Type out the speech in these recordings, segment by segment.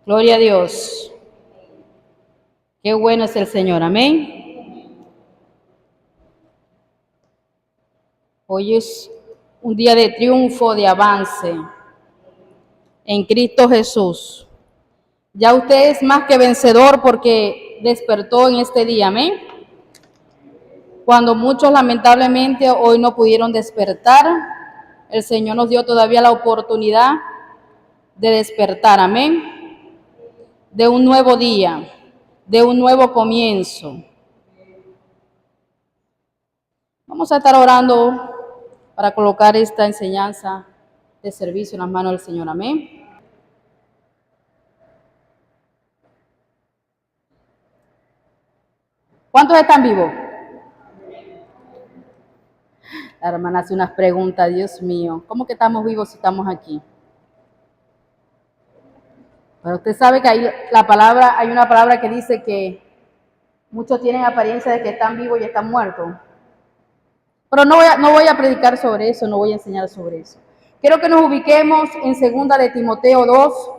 Gloria a Dios. Qué bueno es el Señor. Amén. Hoy es un día de triunfo, de avance en Cristo Jesús. Ya usted es más que vencedor porque despertó en este día. Amén. Cuando muchos lamentablemente hoy no pudieron despertar, el Señor nos dio todavía la oportunidad de despertar. Amén. De un nuevo día, de un nuevo comienzo. Vamos a estar orando para colocar esta enseñanza de servicio en las manos del Señor. Amén. ¿Cuántos están vivos? La hermana hace unas preguntas, Dios mío. ¿Cómo que estamos vivos si estamos aquí? Pero usted sabe que hay una palabra que dice que muchos tienen apariencia de que están vivos y están muertos. Pero no voy a predicar sobre eso, no voy a enseñar sobre eso. Quiero que nos ubiquemos en 2 de Timoteo 2.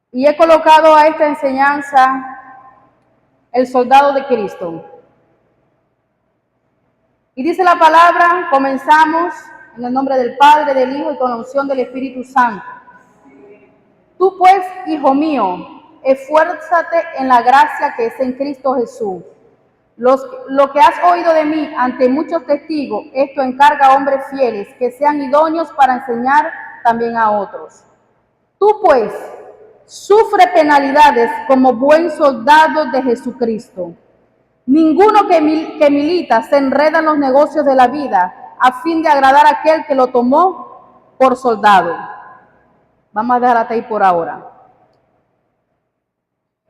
Y he colocado a esta enseñanza el soldado de Cristo. Y dice la palabra, comenzamos en el nombre del Padre, del Hijo y con la unción del Espíritu Santo. Tú pues, hijo mío, esfuérzate en la gracia que es en Cristo Jesús. Lo que has oído de mí ante muchos testigos, esto encarga a hombres fieles que sean idóneos para enseñar también a otros. Tú pues, sufre penalidades como buen soldado de Jesucristo. Ninguno que milita se enreda en los negocios de la vida a fin de agradar a aquel que lo tomó por soldado. Vamos a dejar hasta ahí por ahora.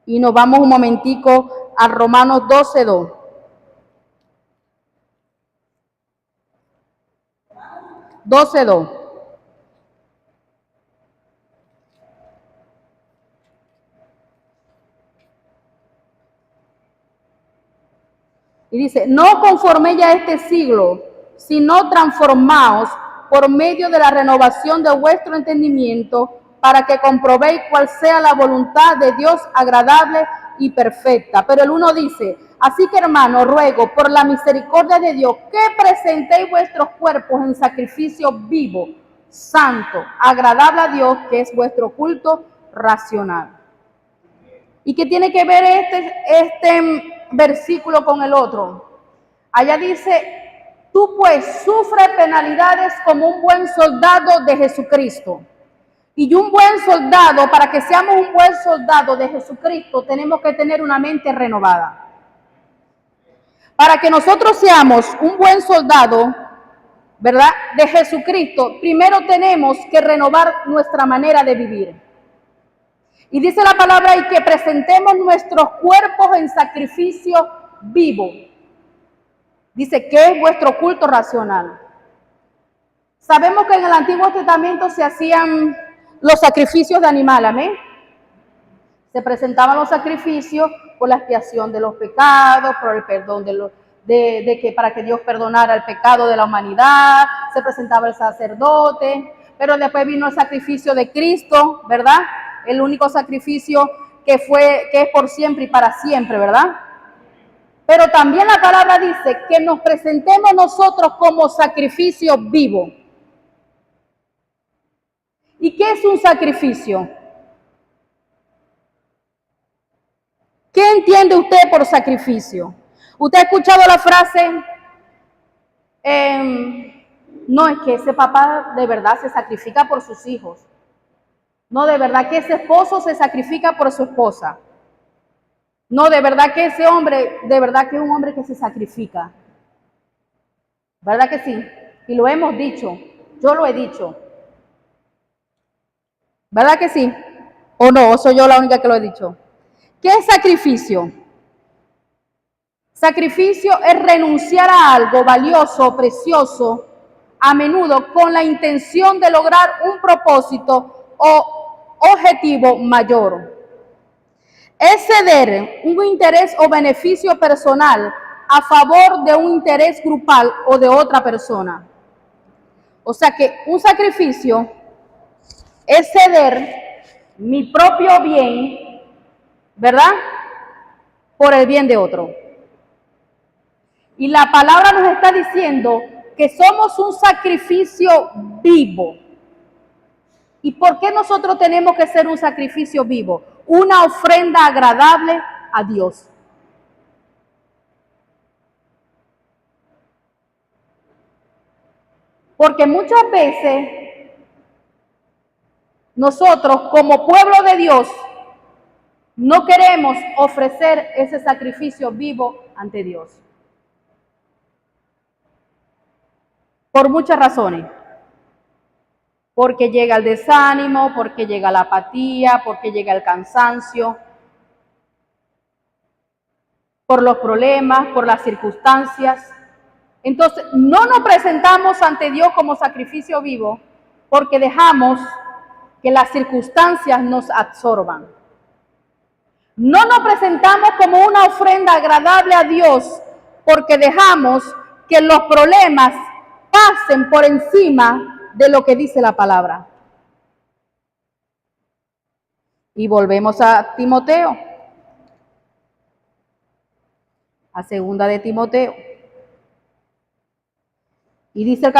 Y nos vamos un momentico a Romanos 12:2. Y dice, no conforméis a este siglo, sino transformaos por medio de la renovación de vuestro entendimiento, para que comprobéis cuál sea la voluntad de Dios agradable y perfecta. Pero el 1 dice, así que hermano, ruego por la misericordia de Dios que presentéis vuestros cuerpos en sacrificio vivo, santo, agradable a Dios, que es vuestro culto racional. ¿Y qué tiene que ver este versículo con el otro? Allá dice, tú pues sufre penalidades como un buen soldado de Jesucristo. Y un buen soldado, para que seamos un buen soldado de Jesucristo, tenemos que tener una mente renovada. Para que nosotros seamos un buen soldado, ¿verdad?, de Jesucristo, primero tenemos que renovar nuestra manera de vivir. Y dice la palabra ahí que presentemos nuestros cuerpos en sacrificio vivo. Dice que es vuestro culto racional. Sabemos que en el Antiguo Testamento se hacían los sacrificios de animal, amén. Se presentaban los sacrificios por la expiación de los pecados, por el perdón para que Dios perdonara el pecado de la humanidad. Se presentaba el sacerdote, pero después vino el sacrificio de Cristo, ¿verdad? El único sacrificio que es por siempre y para siempre, ¿verdad? Pero también la palabra dice que nos presentemos nosotros como sacrificio vivo. ¿Y qué es un sacrificio? ¿Qué entiende usted por sacrificio? ¿Usted ha escuchado la frase, no, es que ese papá de verdad se sacrifica por sus hijos? No, de verdad que ese esposo se sacrifica por su esposa. No, de verdad que ese hombre, de verdad que es un hombre que se sacrifica. ¿Verdad que sí? Y lo hemos dicho, yo lo he dicho. ¿Verdad que sí? ¿O no? ¿O soy yo la única que lo he dicho? ¿Qué es sacrificio? Sacrificio es renunciar a algo valioso, precioso, a menudo con la intención de lograr un propósito o objetivo mayor. es ceder un interés o beneficio personal a favor de un interés grupal o de otra persona. O sea que un sacrificio es ceder mi propio bien, ¿verdad? Por el bien de otro. Y la palabra nos está diciendo que somos un sacrificio vivo. ¿Y por qué nosotros tenemos que ser un sacrificio vivo? Una ofrenda agradable a Dios. Porque muchas veces nosotros como pueblo de Dios no queremos ofrecer ese sacrificio vivo ante Dios. Por muchas razones. Porque llega el desánimo, porque llega la apatía, porque llega el cansancio, por los problemas, por las circunstancias. Entonces, no nos presentamos ante Dios como sacrificio vivo porque dejamos que las circunstancias nos absorban. No nos presentamos como una ofrenda agradable a Dios porque dejamos que los problemas pasen por encima de lo que dice la palabra. Y volvemos a Timoteo, a segunda de Timoteo. Y dice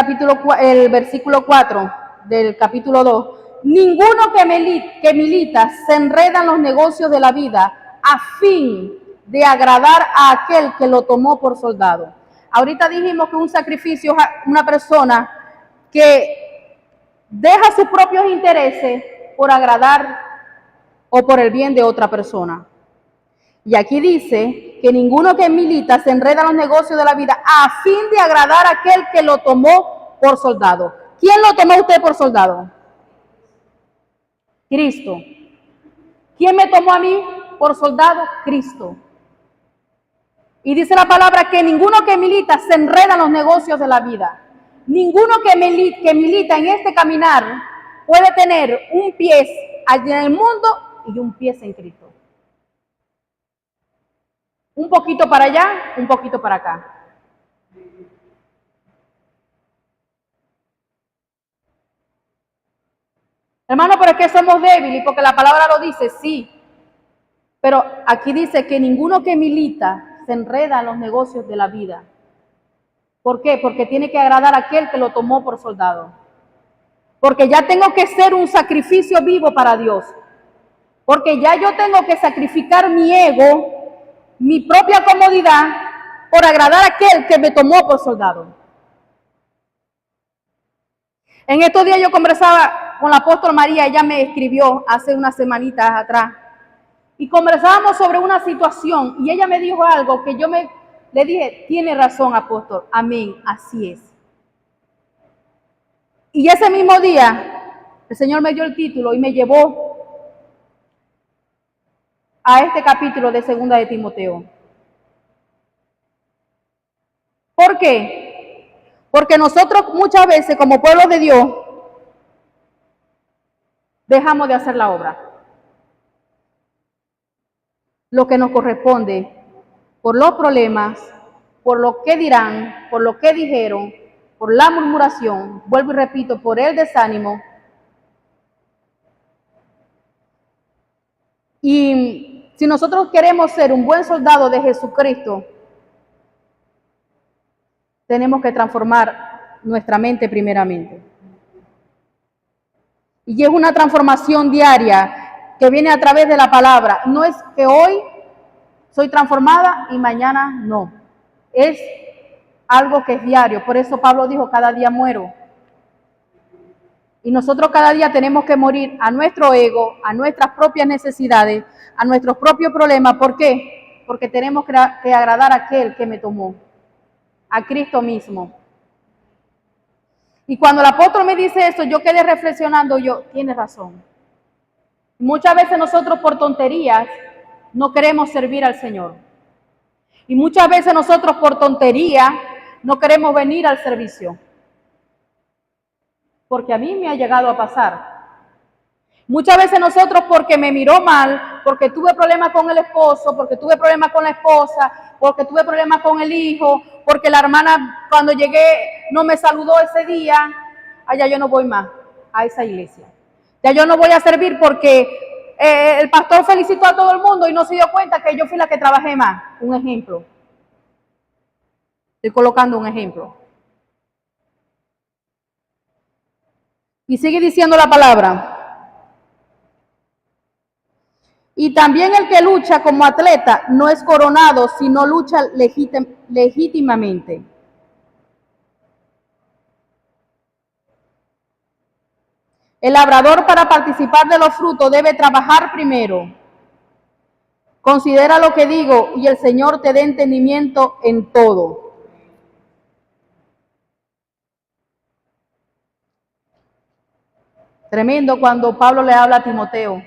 el versículo 4 del capítulo 2, ninguno que milita se enreda en los negocios de la vida a fin de agradar a aquel que lo tomó por soldado. Ahorita dijimos que un sacrificio es una persona que deja sus propios intereses por agradar o por el bien de otra persona. Y aquí dice que ninguno que milita se enreda en los negocios de la vida a fin de agradar a aquel que lo tomó por soldado. ¿Quién lo tomó usted por soldado? Cristo. ¿Quién me tomó a mí por soldado? Cristo. Y dice la palabra que ninguno que milita se enreda en los negocios de la vida. Ninguno que milita en este caminar puede tener un pie allí en el mundo y un pie en Cristo. Un poquito para allá, un poquito para acá. Hermano, pero es que somos débiles, porque la palabra lo dice, sí. Pero aquí dice que ninguno que milita se enreda en los negocios de la vida. ¿Por qué? Porque tiene que agradar a aquel que lo tomó por soldado. Porque ya tengo que ser un sacrificio vivo para Dios. Porque ya yo tengo que sacrificar mi ego, mi propia comodidad, por agradar a aquel que me tomó por soldado. En estos días yo conversaba con la apóstol María, ella me escribió hace unas semanitas atrás, y conversábamos sobre una situación, y ella me dijo algo que yo le dije, tiene razón, apóstol, amén, así es. Y ese mismo día, el Señor me dio el título y me llevó a este capítulo de segunda de Timoteo. ¿Por qué? Porque nosotros muchas veces como pueblo de Dios dejamos de hacer la obra. Lo que nos corresponde por los problemas, por lo que dirán, por lo que dijeron, por la murmuración, vuelvo y repito, por el desánimo. Y si nosotros queremos ser un buen soldado de Jesucristo, tenemos que transformar nuestra mente primeramente. Y es una transformación diaria que viene a través de la palabra. No es que hoy soy transformada y mañana no. Es algo que es diario. Por eso Pablo dijo, cada día muero. Y nosotros cada día tenemos que morir a nuestro ego, a nuestras propias necesidades, a nuestros propios problemas. ¿Por qué? Porque tenemos que agradar a aquel que me tomó, a Cristo mismo. Y cuando el apóstol me dice esto, yo quedé reflexionando, tiene razón. Muchas veces nosotros por tonterías no queremos servir al Señor. Y muchas veces nosotros por tontería no queremos venir al servicio. Porque a mí me ha llegado a pasar. Muchas veces nosotros porque me miró mal, porque tuve problemas con el esposo, porque tuve problemas con la esposa, porque tuve problemas con el hijo, porque la hermana cuando llegué no me saludó ese día, allá yo no voy más a esa iglesia. Ya yo no voy a servir porque el pastor felicitó a todo el mundo y no se dio cuenta que yo fui la que trabajé más. Un ejemplo. Estoy colocando un ejemplo. Y sigue diciendo la palabra. Y también el que lucha como atleta no es coronado, sino lucha legítimamente. El labrador, para participar de los frutos, debe trabajar primero. Considera lo que digo y el Señor te dé entendimiento en todo. Tremendo cuando Pablo le habla a Timoteo.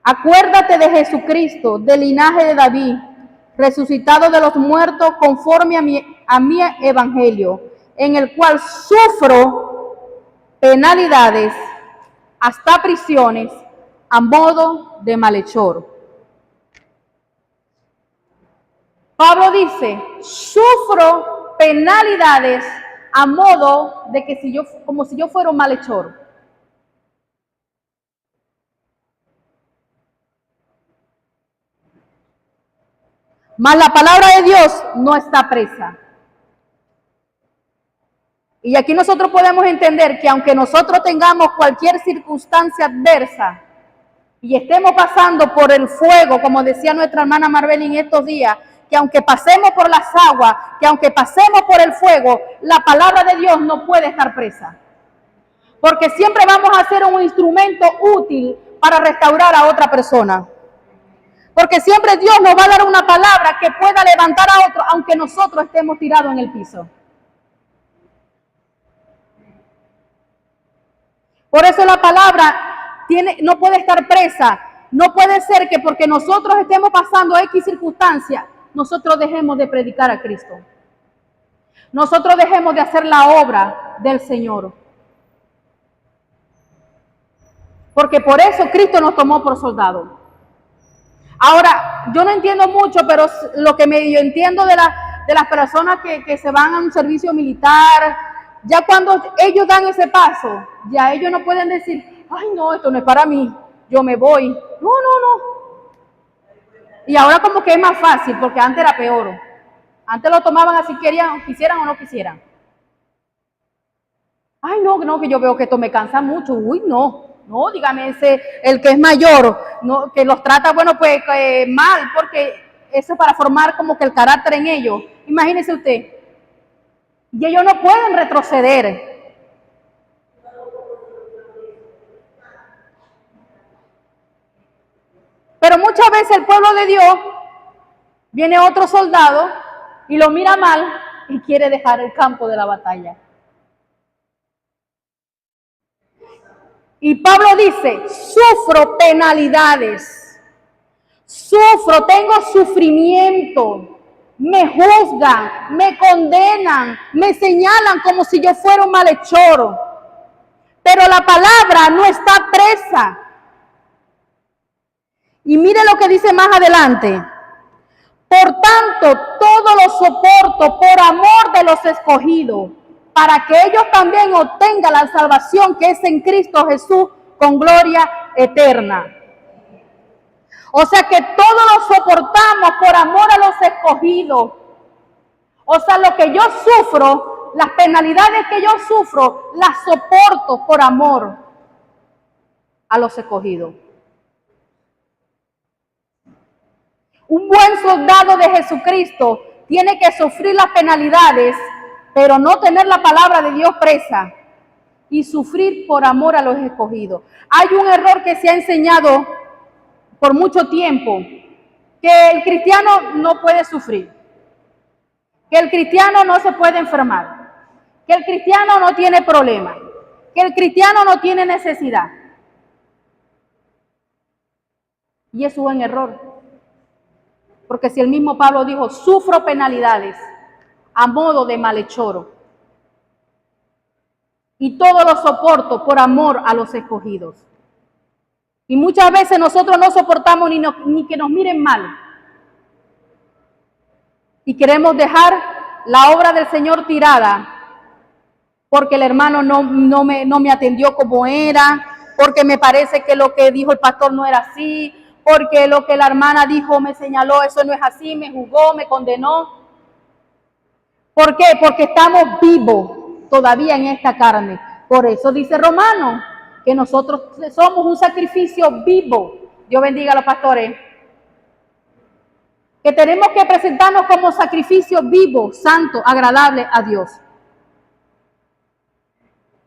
Acuérdate de Jesucristo, del linaje de David, resucitado de los muertos conforme a mi evangelio, en el cual sufro penalidades, hasta prisiones, a modo de malhechor. Pablo dice, sufro penalidades a modo de que como si yo fuera un malhechor. Mas la palabra de Dios no está presa. Y aquí nosotros podemos entender que aunque nosotros tengamos cualquier circunstancia adversa y estemos pasando por el fuego, como decía nuestra hermana Marbelín estos días, que aunque pasemos por las aguas, que aunque pasemos por el fuego, la palabra de Dios no puede estar presa. Porque siempre vamos a ser un instrumento útil para restaurar a otra persona. Porque siempre Dios nos va a dar una palabra que pueda levantar a otro, aunque nosotros estemos tirados en el piso. Por eso la palabra no puede estar presa. No puede ser que porque nosotros estemos pasando X circunstancia, nosotros dejemos de predicar a Cristo. Nosotros dejemos de hacer la obra del Señor. Porque por eso Cristo nos tomó por soldados. Ahora, yo no entiendo mucho, pero lo que yo entiendo de las personas que se van a un servicio militar, ya cuando ellos dan ese paso, ya ellos no pueden decir, ay no, esto no es para mí, yo me voy. No. Y ahora como que es más fácil, porque antes era peor. Antes lo tomaban así, quisieran o no quisieran. Ay no, que yo veo que esto me cansa mucho. Uy, no, dígame, el que es mayor, no, que los trata, bueno, pues mal, porque eso es para formar como que el carácter en ellos. Imagínese usted. Y ellos no pueden retroceder. Pero muchas veces el pueblo de Dios, viene otro soldado y lo mira mal y quiere dejar el campo de la batalla. Y Pablo dice, sufro penalidades, tengo sufrimiento, me juzgan, me condenan, me señalan como si yo fuera un malhechor. Pero la palabra no está presa. Y mire lo que dice más adelante. Por tanto, todo lo soporto por amor de los escogidos, para que ellos también obtengan la salvación que es en Cristo Jesús con gloria eterna. O sea que todo lo soportamos por amor a los escogidos. O sea, lo que yo sufro, las penalidades que yo sufro, las soporto por amor a los escogidos. Un buen soldado de Jesucristo tiene que sufrir las penalidades, pero no tener la palabra de Dios presa y sufrir por amor a los escogidos. Hay un error que se ha enseñado por mucho tiempo, que el cristiano no puede sufrir, que el cristiano no se puede enfermar, que el cristiano no tiene problema, que el cristiano no tiene necesidad. Y es un buen error. Porque si el mismo Pablo dijo, sufro penalidades a modo de malhechor, y todo lo soporto por amor a los escogidos. Y muchas veces nosotros no soportamos ni que nos miren mal. Y queremos dejar la obra del Señor tirada porque el hermano no me atendió como era, porque me parece que lo que dijo el pastor no era así, porque lo que la hermana dijo me señaló, eso no es así, me juzgó, me condenó. ¿Por qué? Porque estamos vivos todavía en esta carne. Por eso dice Romano que nosotros somos un sacrificio vivo. Dios bendiga a los pastores. Que tenemos que presentarnos como sacrificio vivo, santo, agradable a Dios.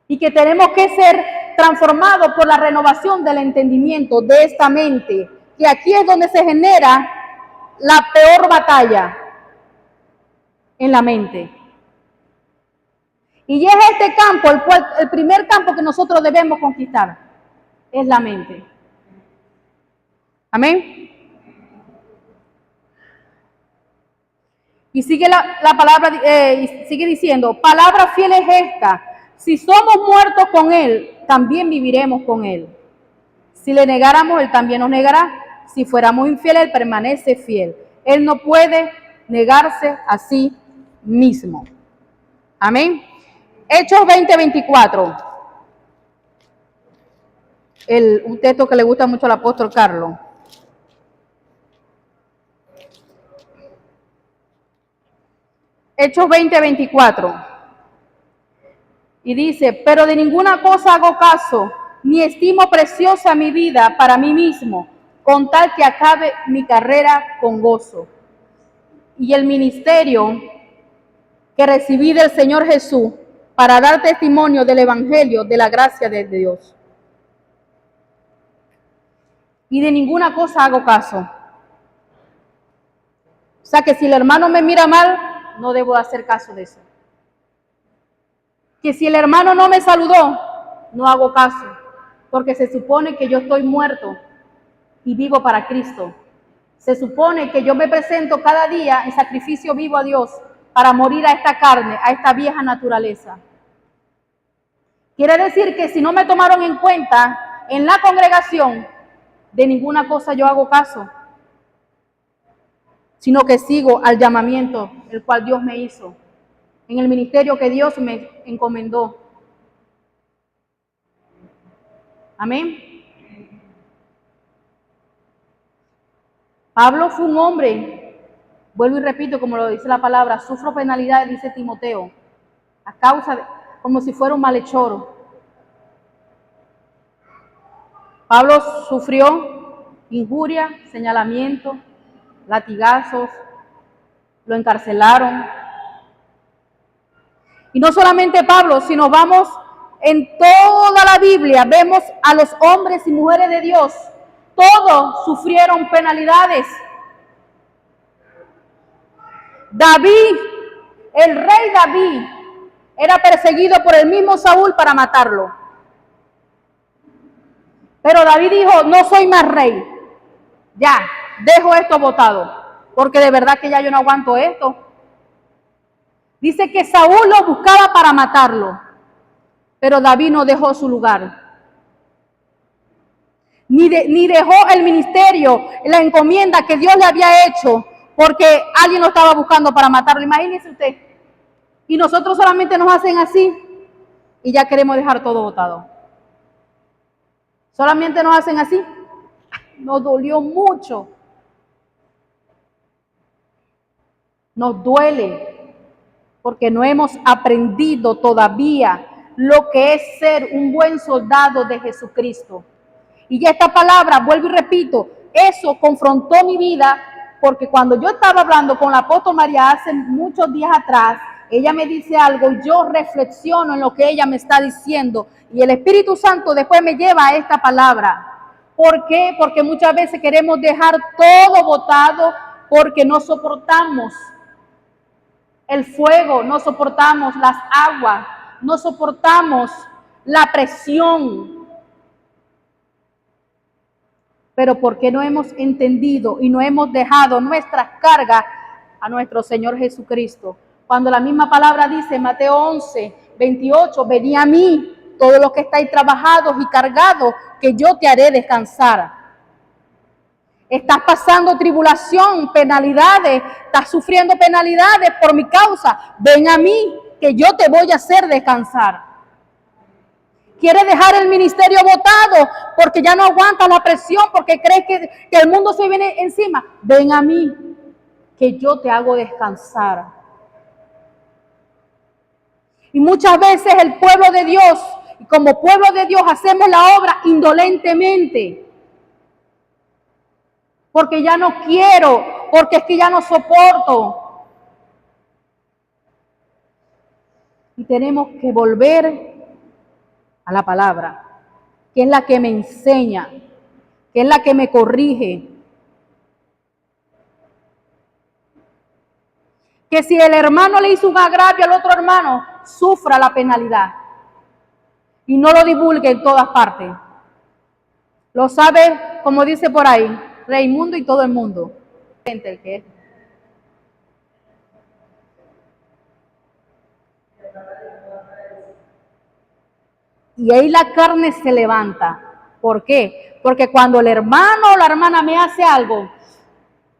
Y que tenemos que ser transformados por la renovación del entendimiento de esta mente, que aquí es donde se genera la peor batalla en la mente. Y es este campo, el primer campo que nosotros debemos conquistar, es la mente. Amén. Y sigue la palabra, sigue diciendo, palabra fiel es esta: si somos muertos con Él, también viviremos con Él. Si le negáramos, Él también nos negará. Si fuéramos infieles, Él permanece fiel. Él no puede negarse a sí mismo. Amén. Hechos 20:24. Un texto que le gusta mucho al apóstol Carlos. Hechos 20:24. Y dice, pero de ninguna cosa hago caso, ni estimo preciosa mi vida para mí mismo, con tal que acabe mi carrera con gozo. Y el ministerio que recibí del Señor Jesús para dar testimonio del Evangelio de la gracia de Dios. Y de ninguna cosa hago caso. O sea que si el hermano me mira mal, no debo hacer caso de eso. Que si el hermano no me saludó, no hago caso, porque se supone que yo estoy muerto y vivo para Cristo. Se supone que yo me presento cada día en sacrificio vivo a Dios para morir a esta carne, a esta vieja naturaleza. Quiere decir que si no me tomaron en cuenta en la congregación, de ninguna cosa yo hago caso, sino que sigo al llamamiento el cual Dios me hizo, en el ministerio que Dios me encomendó. Amén. Pablo fue un hombre, vuelvo y repito, como lo dice la palabra, sufro penalidades, dice Timoteo, a causa de, como si fuera un malhechor. Pablo sufrió injuria, señalamiento, latigazos, lo encarcelaron. Y no solamente Pablo, sino vamos en toda la Biblia, vemos a los hombres y mujeres de Dios, todos sufrieron penalidades. David, el rey David, era perseguido por el mismo Saúl para matarlo. Pero David dijo, no soy más rey, ya, dejo esto botado, porque de verdad que ya yo no aguanto esto. Dice que Saúl lo buscaba para matarlo, pero David no dejó su lugar. Ni dejó el ministerio, la encomienda que Dios le había hecho, porque alguien lo estaba buscando para matarlo. Imagínese usted. Y nosotros solamente nos hacen así y ya queremos dejar todo botado. Solamente nos hacen así. Nos dolió mucho. Nos duele porque no hemos aprendido todavía lo que es ser un buen soldado de Jesucristo. Y ya esta palabra, vuelvo y repito, eso confrontó mi vida, porque cuando yo estaba hablando con la apóstol María hace muchos días atrás, ella me dice algo y yo reflexiono en lo que ella me está diciendo y el Espíritu Santo después me lleva a esta palabra. ¿Por qué? Porque muchas veces queremos dejar todo botado porque no soportamos el fuego, no soportamos las aguas, no soportamos la presión. Pero porque no hemos entendido y no hemos dejado nuestras cargas a nuestro Señor Jesucristo. Cuando la misma palabra dice, Mateo 11:28, venid a mí, todos los que estáis trabajados y cargados, que yo te haré descansar. Estás pasando tribulación, penalidades, estás sufriendo penalidades por mi causa. Ven a mí, que yo te voy a hacer descansar. ¿Quieres dejar el ministerio botado porque ya no aguantas la presión, porque crees que el mundo se viene encima? Ven a mí, que yo te hago descansar. Y muchas veces el pueblo de Dios, y como pueblo de Dios, hacemos la obra indolentemente. Porque ya no quiero, porque es que ya no soporto. Y tenemos que volver a la palabra, que es la que me enseña, que es la que me corrige. Que si el hermano le hizo un agravio al otro hermano, sufra la penalidad. Y no lo divulgue en todas partes. Lo sabe, como dice por ahí, Raimundo y todo el mundo. Y ahí la carne se levanta. ¿Por qué? Porque cuando el hermano o la hermana me hace algo,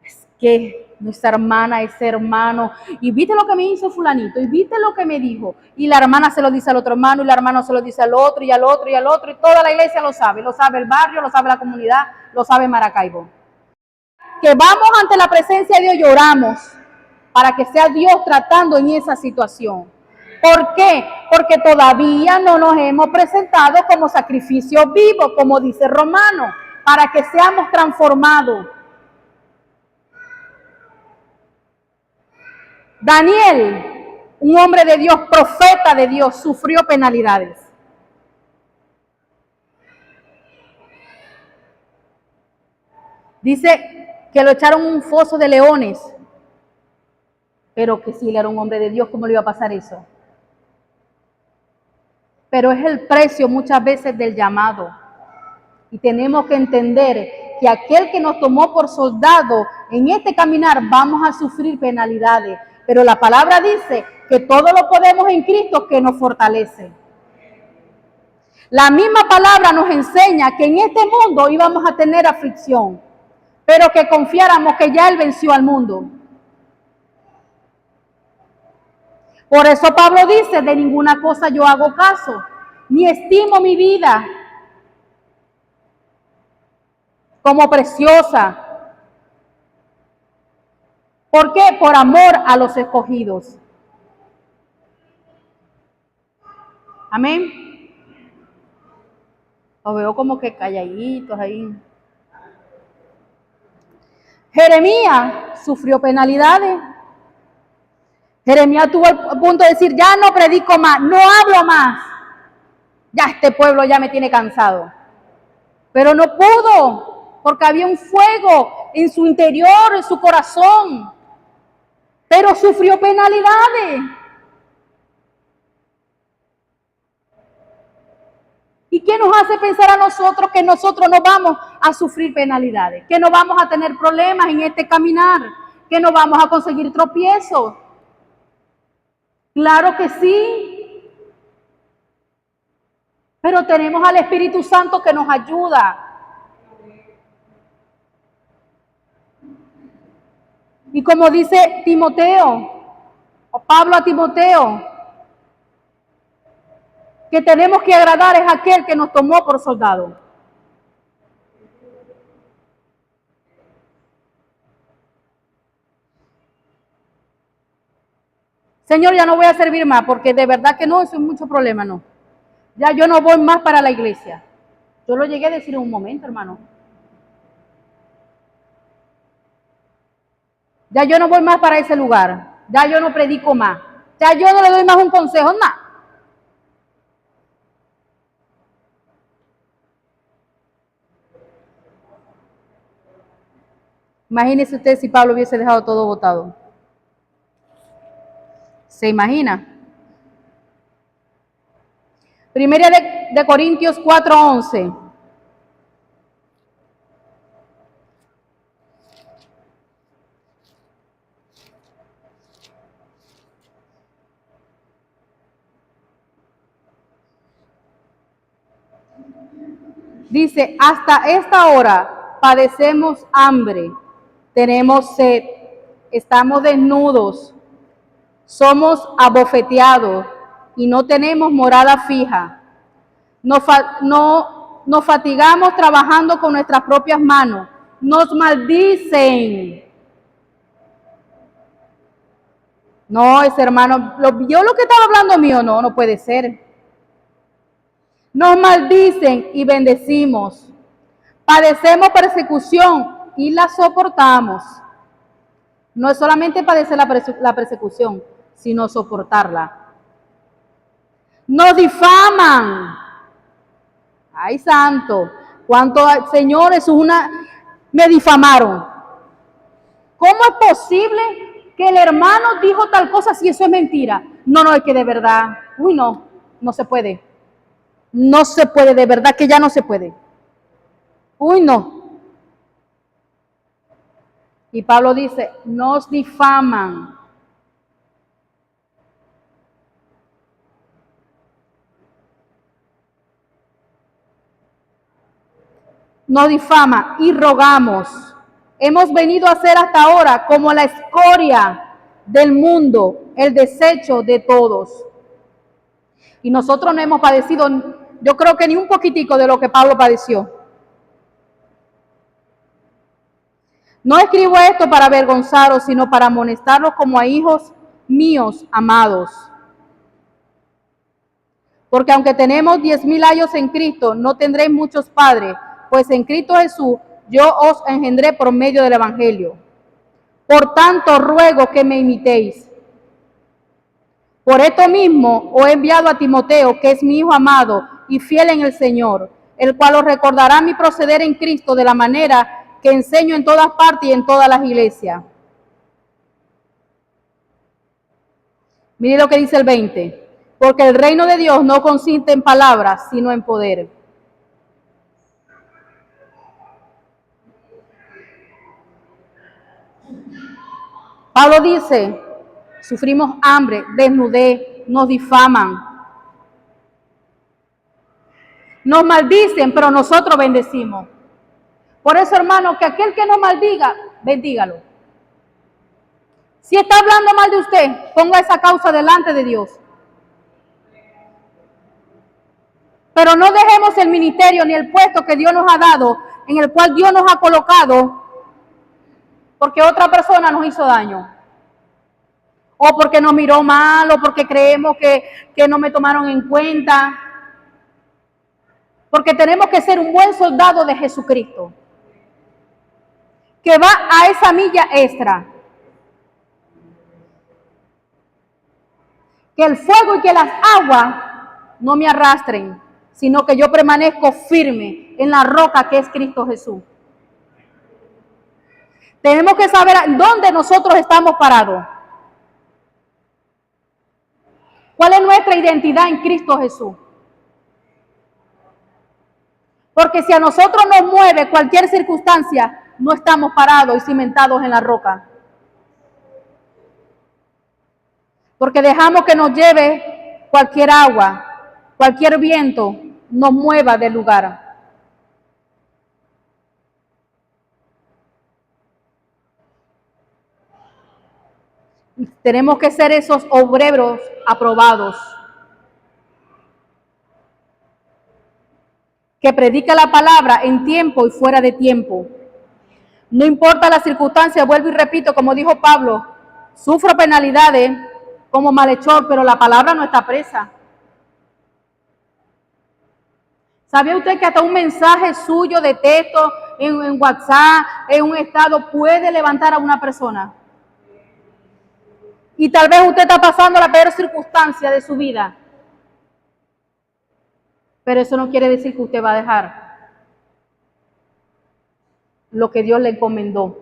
es que nuestra hermana, ese hermano, y viste lo que me hizo fulanito, y viste lo que me dijo, y la hermana se lo dice al otro hermano, y la hermana se lo dice al otro, y al otro, y al otro, y toda la iglesia lo sabe el barrio, lo sabe la comunidad, lo sabe Maracaibo. Que vamos ante la presencia de Dios y oramos para que sea Dios tratando en esa situación. ¿Por qué? Porque todavía no nos hemos presentado como sacrificio vivo, como dice Romano, para que seamos transformados. Daniel, un hombre de Dios, profeta de Dios, sufrió penalidades. Dice que lo echaron en un foso de leones, pero que si él era un hombre de Dios, ¿cómo le iba a pasar eso? Pero es el precio muchas veces del llamado. Y tenemos que entender que aquel que nos tomó por soldado, en este caminar vamos a sufrir penalidades. Pero la palabra dice que todo lo podemos en Cristo que nos fortalece. La misma palabra nos enseña que en este mundo íbamos a tener aflicción, pero que confiáramos que ya Él venció al mundo. Por eso Pablo dice, de ninguna cosa yo hago caso, ni estimo mi vida como preciosa. ¿Por qué? Por amor a los escogidos. Amén. Los veo como que calladitos ahí. Jeremías sufrió penalidades. Jeremías tuvo el punto de decir, ya no predico más, no hablo más. Ya este pueblo ya me tiene cansado. Pero no pudo, porque había un fuego en su interior, en su corazón. Pero sufrió penalidades. ¿Y qué nos hace pensar a nosotros que nosotros no vamos a sufrir penalidades? Que no vamos a tener problemas en este caminar, que no vamos a conseguir tropiezos. Claro que sí. Pero tenemos al Espíritu Santo que nos ayuda. Y como dice Timoteo, o Pablo a Timoteo, que tenemos que agradar es aquel que nos tomó por soldado. Señor, ya no voy a servir más, porque de verdad que no, eso es mucho problema, no. Ya yo no voy más para la iglesia. Yo lo llegué a decir en un momento, hermano. Ya yo no voy más para ese lugar. Ya yo no predico más. Ya yo no le doy más un consejo, nada. Imagínese usted si Pablo hubiese dejado todo botado. ¿Se imagina? Primera de Corintios 4:11. Dice, hasta esta hora padecemos hambre, tenemos sed, estamos desnudos, somos abofeteados y no tenemos morada fija. Nos fatigamos trabajando con nuestras propias manos. Nos maldicen. No, ese hermano, yo lo que estaba hablando mío, no puede ser. Nos maldicen y bendecimos. Padecemos persecución y la soportamos. No es solamente padecer la persecución, sino soportarla. Nos difaman. Ay, santo. ¿Cuánto, Señor, eso es me difamaron? ¿Cómo es posible que el hermano dijo tal cosa si eso es mentira? No, es que de verdad, no se puede. No se puede, de verdad que ya no se puede. No. Y Pablo dice, nos difaman. Nos difama y rogamos. Hemos venido a ser hasta ahora como la escoria del mundo, el desecho de todos. Y nosotros no hemos padecido, yo creo que ni un poquitico de lo que Pablo padeció. No escribo esto para avergonzaros, sino para amonestarlos como a hijos míos amados. Porque aunque tenemos 10,000 años en Cristo, no tendréis muchos padres, pues en Cristo Jesús yo os engendré por medio del Evangelio. Por tanto, ruego que me imitéis. Por esto mismo os he enviado a Timoteo, que es mi hijo amado y fiel en el Señor, el cual os recordará mi proceder en Cristo de la manera que enseño en todas partes y en todas las iglesias. Mire lo que dice el 20. Porque el reino de Dios no consiste en palabras, sino en poder. Pablo dice, sufrimos hambre, desnudez, nos difaman. Nos maldicen, pero nosotros bendecimos. Por eso, hermano, que aquel que nos maldiga, bendígalo. Si está hablando mal de usted, ponga esa causa delante de Dios. Pero no dejemos el ministerio ni el puesto que Dios nos ha dado, en el cual Dios nos ha colocado, porque otra persona nos hizo daño. O porque nos miró mal, o porque creemos que no me tomaron en cuenta. Porque tenemos que ser un buen soldado de Jesucristo, que va a esa milla extra. Que el fuego y que las aguas no me arrastren, sino que yo permanezco firme en la roca que es Cristo Jesús. Tenemos que saber dónde nosotros estamos parados. ¿Cuál es nuestra identidad en Cristo Jesús? Porque si a nosotros nos mueve cualquier circunstancia, no estamos parados y cimentados en la roca. Porque dejamos que nos lleve cualquier agua, cualquier viento, nos mueva del lugar. Tenemos que ser esos obreros aprobados, que predica la palabra en tiempo y fuera de tiempo. No importa la circunstancia, vuelvo y repito, como dijo Pablo, sufro penalidades como malhechor, pero la palabra no está presa. ¿Sabía usted que hasta un mensaje suyo de texto en WhatsApp, en un estado, puede levantar a una persona? Y tal vez usted está pasando la peor circunstancia de su vida. Pero eso no quiere decir que usted va a dejar lo que Dios le encomendó.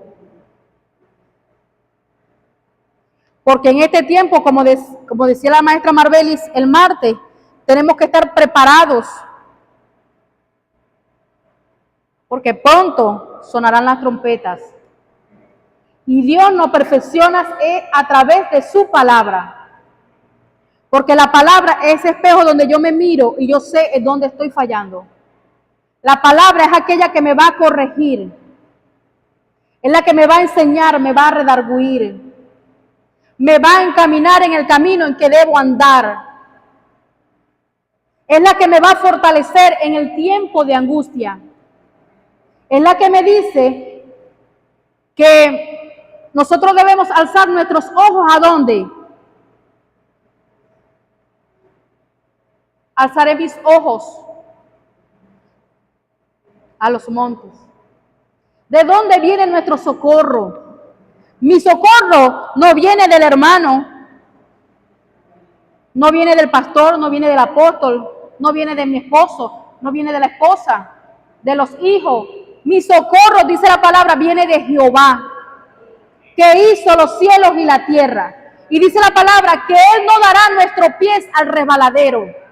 Porque en este tiempo, como decía la maestra Marbelis el martes, tenemos que estar preparados. Porque pronto sonarán las trompetas. Y Dios nos perfecciona a través de su palabra. Porque la palabra es espejo donde yo me miro y yo sé en dónde estoy fallando. La palabra es aquella que me va a corregir. Es la que me va a enseñar, me va a redarguir. Me va a encaminar en el camino en que debo andar. Es la que me va a fortalecer en el tiempo de angustia. Es la que me dice que nosotros debemos alzar nuestros ojos ¿a dónde? Alzaré mis ojos a los montes. ¿De dónde viene nuestro socorro? Mi socorro no viene del hermano, no viene del pastor, no viene del apóstol, no viene de mi esposo, no viene de la esposa, de los hijos. Mi socorro, dice la palabra, viene de Jehová, que hizo los cielos y la tierra. Y dice la palabra que Él no dará nuestros pies al resbaladero.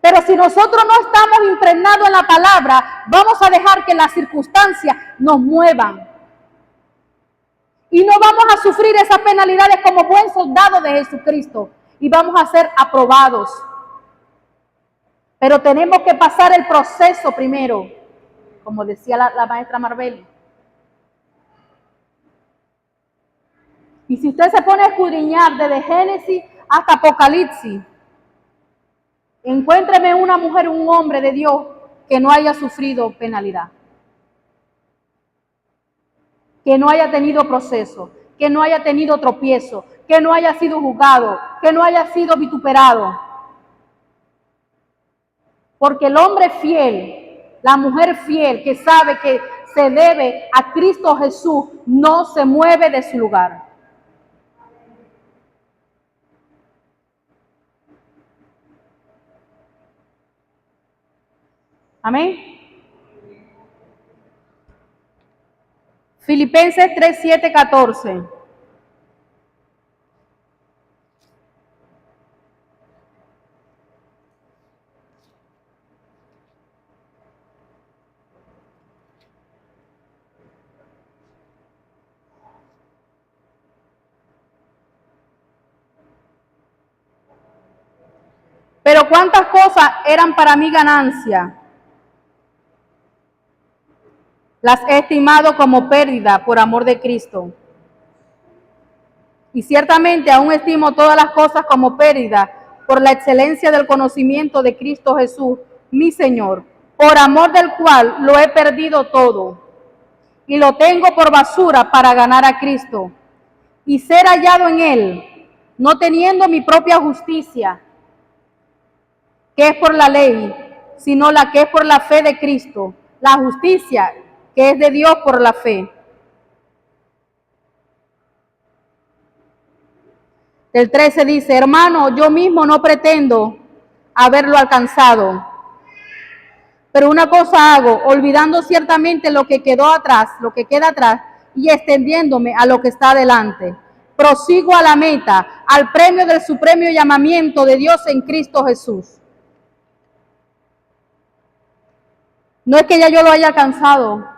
Pero si nosotros no estamos impregnados en la palabra, vamos a dejar que las circunstancias nos muevan. Y no vamos a sufrir esas penalidades como buen soldado de Jesucristo. Y vamos a ser aprobados. Pero tenemos que pasar el proceso primero, como decía la maestra Marbeli. Y si usted se pone a escudriñar desde Génesis hasta Apocalipsis, encuéntreme una mujer, un hombre de Dios que no haya sufrido penalidad, que no haya tenido proceso, que no haya tenido tropiezo, que no haya sido juzgado, que no haya sido vituperado. Porque el hombre fiel, la mujer fiel que sabe que se debe a Cristo Jesús, no se mueve de su lugar. Amén. Filipenses 3, 7, 14. Pero cuántas cosas eran para mí ganancia, las he estimado como pérdida por amor de Cristo. Y ciertamente aún estimo todas las cosas como pérdida por la excelencia del conocimiento de Cristo Jesús, mi Señor, por amor del cual lo he perdido todo y lo tengo por basura para ganar a Cristo y ser hallado en Él, no teniendo mi propia justicia, que es por la ley, sino la que es por la fe de Cristo, la justicia que es de Dios por la fe. El 13 dice, hermano, yo mismo no pretendo haberlo alcanzado, pero una cosa hago, olvidando ciertamente lo que quedó atrás, lo que queda atrás, y extendiéndome a lo que está adelante. Prosigo a la meta, al premio del supremo llamamiento de Dios en Cristo Jesús. No es que ya yo lo haya alcanzado,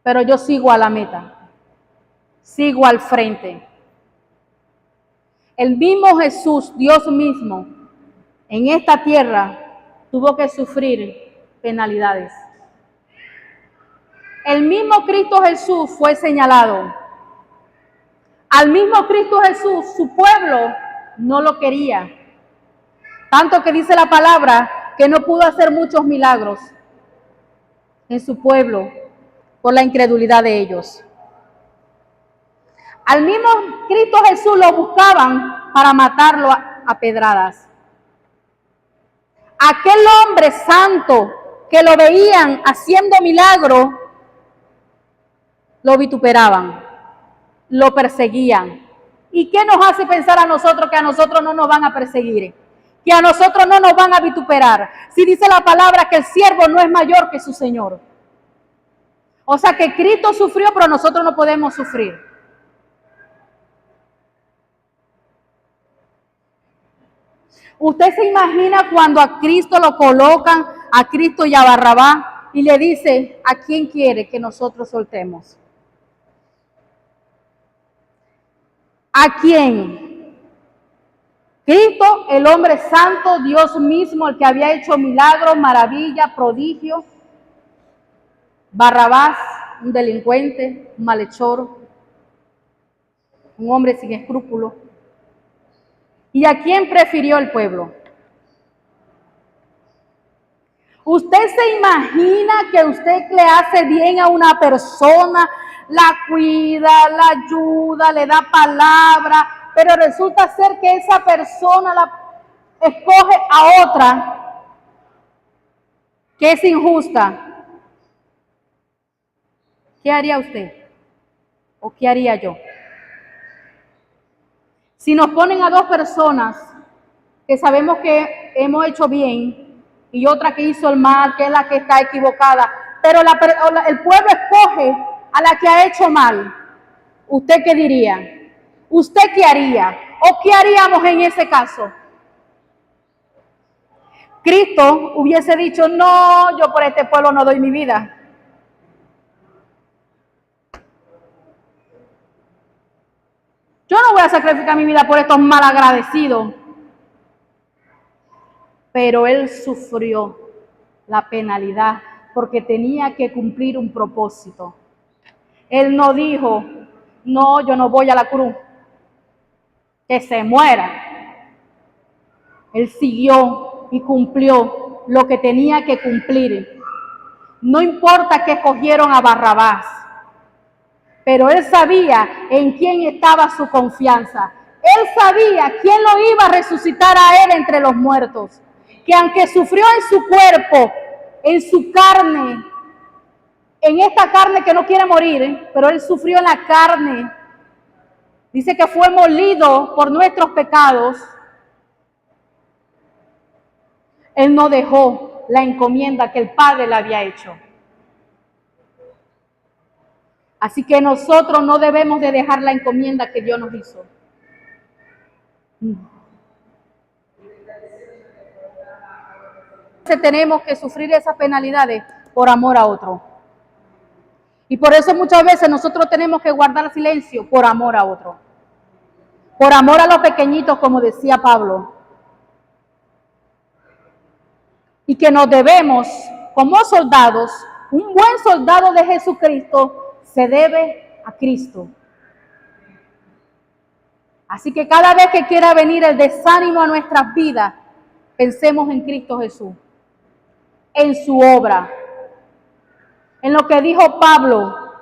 pero yo sigo a la meta, sigo al frente. El mismo Jesús, Dios mismo, en esta tierra tuvo que sufrir penalidades. El mismo Cristo Jesús fue señalado. Al mismo Cristo Jesús, su pueblo no lo quería. Tanto que dice la palabra que no pudo hacer muchos milagros en su pueblo por la incredulidad de ellos. Al mismo Cristo Jesús lo buscaban para matarlo a pedradas. Aquel hombre santo que lo veían haciendo milagros, lo vituperaban, lo perseguían. ¿Y qué nos hace pensar a nosotros que a nosotros no nos van a perseguir? Que a nosotros no nos van a vituperar. Si dice la palabra que el siervo no es mayor que su Señor. O sea que Cristo sufrió, pero nosotros no podemos sufrir. ¿Usted se imagina cuando a Cristo lo colocan, a Cristo y a Barrabás, y le dice, ¿a quién quiere que nosotros soltemos? ¿A quién? Cristo, el hombre santo, Dios mismo, el que había hecho milagros, maravillas, prodigios. Barrabás, un delincuente, un malhechor, un hombre sin escrúpulos. ¿Y a quién prefirió el pueblo? ¿Usted se imagina que usted le hace bien a una persona, la cuida, la ayuda, le da palabra, pero resulta ser que esa persona la escoge a otra que es injusta? ¿Qué haría usted? ¿O qué haría yo? Si nos ponen a dos personas que sabemos que hemos hecho bien y otra que hizo el mal, que es la que está equivocada, pero el pueblo escoge a la que ha hecho mal, ¿usted qué diría? ¿Usted qué haría? ¿O qué haríamos en ese caso? Cristo hubiese dicho, no, yo por este pueblo no doy mi vida. Yo no voy a sacrificar mi vida por estos malagradecidos. Pero él sufrió la penalidad porque tenía que cumplir un propósito. Él no dijo, no, yo no voy a la cruz, que se muera. Él siguió y cumplió lo que tenía que cumplir. No importa que escogieron a Barrabás, pero él sabía en quién estaba su confianza. Él sabía quién lo iba a resucitar a él entre los muertos. Que aunque sufrió en su cuerpo, en su carne, en esta carne que no quiere morir, pero él sufrió en la carne. Dice que fue molido por nuestros pecados. Él no dejó la encomienda que el Padre le había hecho. Así que nosotros no debemos de dejar la encomienda que Dios nos hizo. Tenemos que sufrir esas penalidades por amor a otro. Y por eso muchas veces nosotros tenemos que guardar silencio por amor a otro. Por amor a los pequeñitos, como decía Pablo. Y que nos debemos, como soldados, un buen soldado de Jesucristo se debe a Cristo. Así que cada vez que quiera venir el desánimo a nuestras vidas, pensemos en Cristo Jesús, en su obra, en lo que dijo Pablo: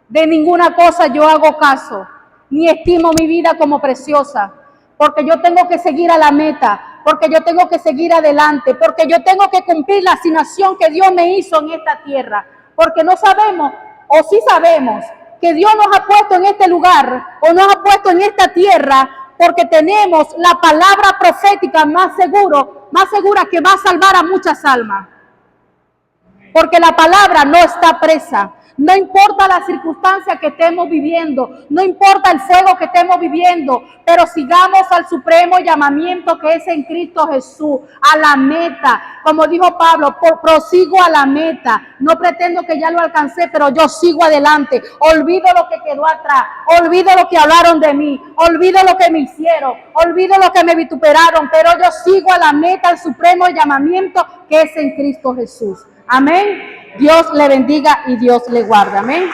de ninguna cosa yo hago caso, ni estimo mi vida como preciosa, porque yo tengo que seguir a la meta, porque yo tengo que seguir adelante, porque yo tengo que cumplir la asignación que Dios me hizo en esta tierra, porque no sabemos, o sí sabemos, que Dios nos ha puesto en este lugar, o nos ha puesto en esta tierra, porque tenemos la palabra profética más segura que va a salvar a muchas almas. Porque la palabra no está presa. No importa la circunstancia que estemos viviendo, no importa el fuego que estemos viviendo, pero sigamos al supremo llamamiento que es en Cristo Jesús, a la meta. Como dijo Pablo, prosigo a la meta. No pretendo que ya lo alcancé, pero yo sigo adelante. Olvido lo que quedó atrás, olvido lo que hablaron de mí, olvido lo que me hicieron, olvido lo que me vituperaron, pero yo sigo a la meta, al supremo llamamiento que es en Cristo Jesús. Amén. Dios le bendiga y Dios le guarde. Amén.